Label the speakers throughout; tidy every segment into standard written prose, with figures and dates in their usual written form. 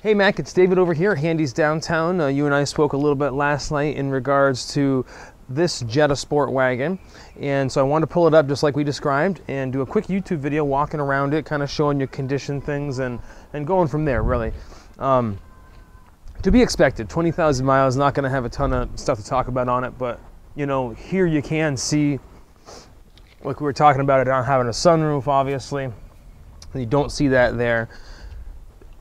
Speaker 1: Hey Mac, it's David over here at Handy's Downtown. You and I spoke a little bit last night in regards to this Jetta sport wagon, and so I wanted to pull it up just like we described and do a quick YouTube video walking around it, kind of showing you condition things and going from there, really. To be expected, 20,000 miles, not going to have a ton of stuff to talk about on it, but you know, here you can see, like we were talking about it not having a sunroof, obviously. You don't see that there.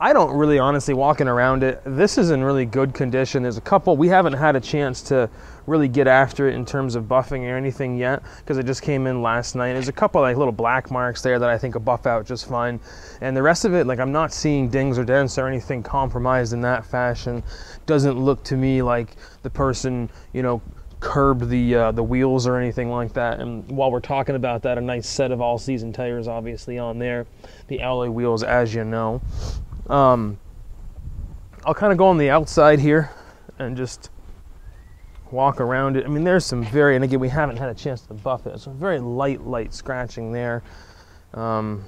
Speaker 1: I don't really honestly walking around it. This is in really good condition. There's a couple, we haven't had a chance to really get after it in terms of buffing or anything yet because it just came in last night. There's a couple like little black marks there that I think will buff out just fine. And the rest of it, like I'm not seeing dings or dents or anything compromised in that fashion. Doesn't look to me like the person, you know, curbed the wheels or anything like that. And while we're talking about that, a nice set of all-season tires obviously on there. The alloy wheels, as you know. I'll kind of go on the outside here and just walk around it. I mean, there's some very, and again, we haven't had a chance to buff it. Some very light scratching there from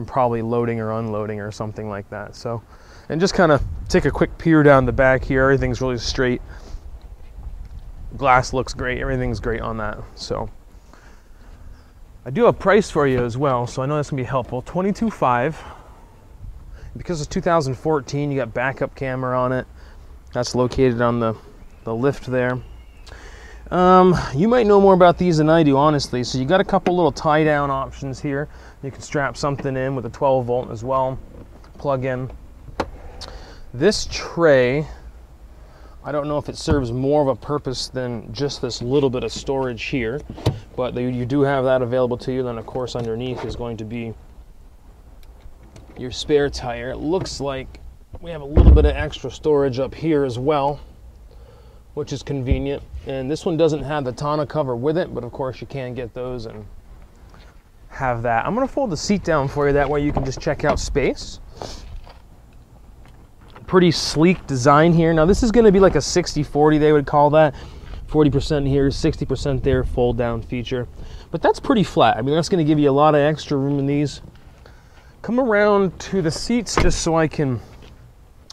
Speaker 1: probably loading or unloading or something like that. So, and just kind of take a quick peer down the back here. Everything's really straight. Glass looks great. Everything's great on that. So, I do have a price for you as well, so I know that's gonna be helpful. $22,500. Because it's 2014, you got backup camera on it. That's located on the lift there. You might know more about these than I do, honestly. So you got a couple little tie down options here. You can strap something in with a 12 volt as well, plug in. This tray, I don't know if it serves more of a purpose than just this little bit of storage here, but you do have that available to you. Then of course underneath is going to be your spare tire. It looks like we have a little bit of extra storage up here as well, which is convenient. And this one doesn't have the tonneau cover with it, but of course you can get those and have that. I'm going to fold the seat down for you, that way you can just check out space. Pretty sleek design here. Now this is going to be like a 60-40, they would call that. 40% here, 60% there, fold down feature. But that's pretty flat. I mean, that's going to give you a lot of extra room in these. Come around to the seats just so I can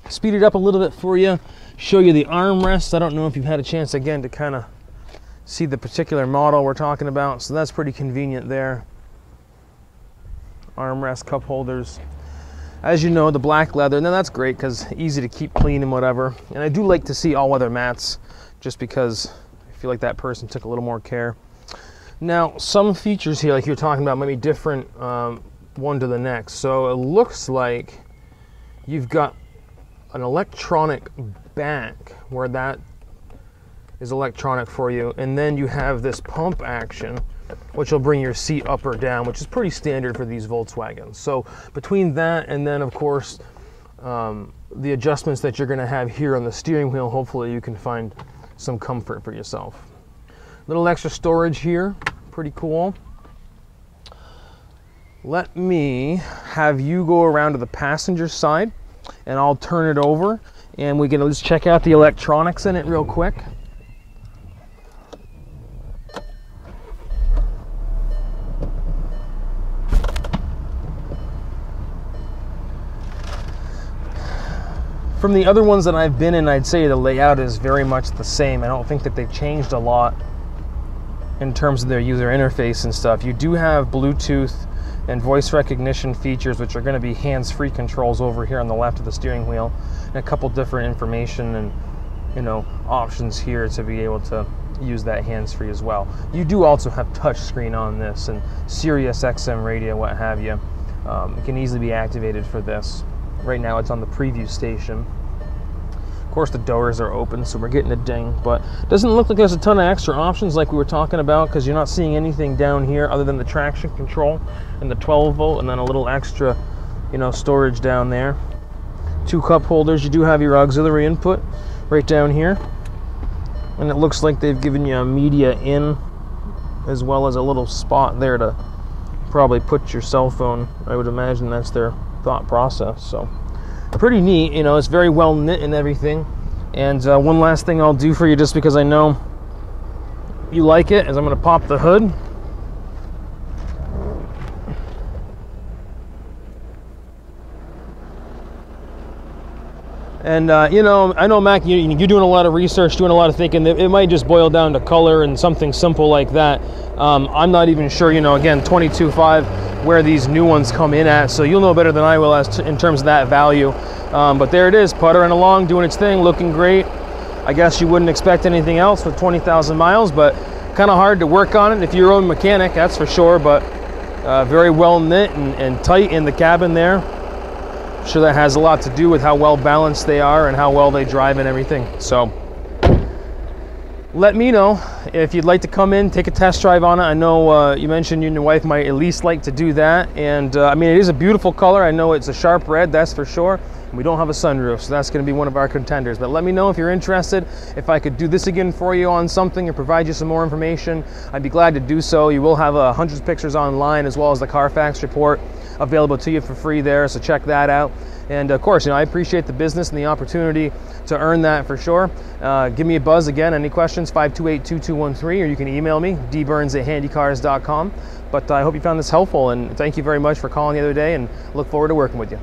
Speaker 1: speed it up a little bit for you, show you the armrest. I don't know if you've had a chance again to kind of see the particular model we're talking about, so that's pretty convenient there. Armrest, cup holders. As you know, the black leather, now that's great because easy to keep clean and whatever. And I do like to see all weather mats just because I feel like that person took a little more care. Now, some features here, like you're talking about, might be different one to the next. So it looks like you've got an electronic back where that is electronic for you, and then you have this pump action which will bring your seat up or down, which is pretty standard for these Volkswagens. So between that and then of course the adjustments that you're going to have here on the steering wheel, hopefully you can find some comfort for yourself. Little extra storage here, pretty cool. Let me have you go around to the passenger side and I'll turn it over and we can just check out the electronics in it real quick. From the other ones that I've been in, I'd say the layout is very much the same. I don't think that they've changed a lot in terms of their user interface and stuff. You do have Bluetooth and voice recognition features, which are going to be hands-free controls over here on the left of the steering wheel, and a couple different information and, you know, options here to be able to use that hands-free as well. You do also have touch screen on this and Sirius XM radio, what have you. It can easily be activated for this. Right now it's on the preview station. Of course the doors are open, so we're getting a ding, but it doesn't look like there's a ton of extra options like we were talking about, because you're not seeing anything down here other than the traction control and the 12 volt and then a little extra, you know, storage down there. 2 cup holders. You do have your auxiliary input right down here, and it looks like they've given you a media in as well as a little spot there to probably put your cell phone. I would imagine that's their thought process. So pretty neat, you know, it's very well knit and everything. And one last thing I'll do for you, just because I know you like it, is I'm going to pop the hood. And you know, I know, Mack, you're doing a lot of research, doing a lot of thinking. It might just boil down to color and something simple like that. I'm not even sure, you know, again, 22.5, where these new ones come in at. So you'll know better than I will in terms of that value. But there it is, puttering along, doing its thing, looking great. I guess you wouldn't expect anything else with 20,000 miles, but kind of hard to work on it if you're your own mechanic, that's for sure. But very well knit and tight in the cabin there. I'm sure that has a lot to do with how well balanced they are and how well they drive and everything. So let me know if you'd like to come in, take a test drive on it. I know you mentioned you and your wife might at least like to do that. And I mean, it is a beautiful color. I know it's a sharp red, that's for sure. We don't have a sunroof, so that's going to be one of our contenders. But let me know if you're interested. If I could do this again for you on something or provide you some more information, I'd be glad to do so. You will have hundreds of pictures online, as well as the Carfax report available to you for free there, so check that out. And of course, you know, I appreciate the business and the opportunity to earn that for sure. Give me a buzz again, any questions, 528-2213, or you can email me, dburns@handycars.com. But I hope you found this helpful, and thank you very much for calling the other day, and look forward to working with you.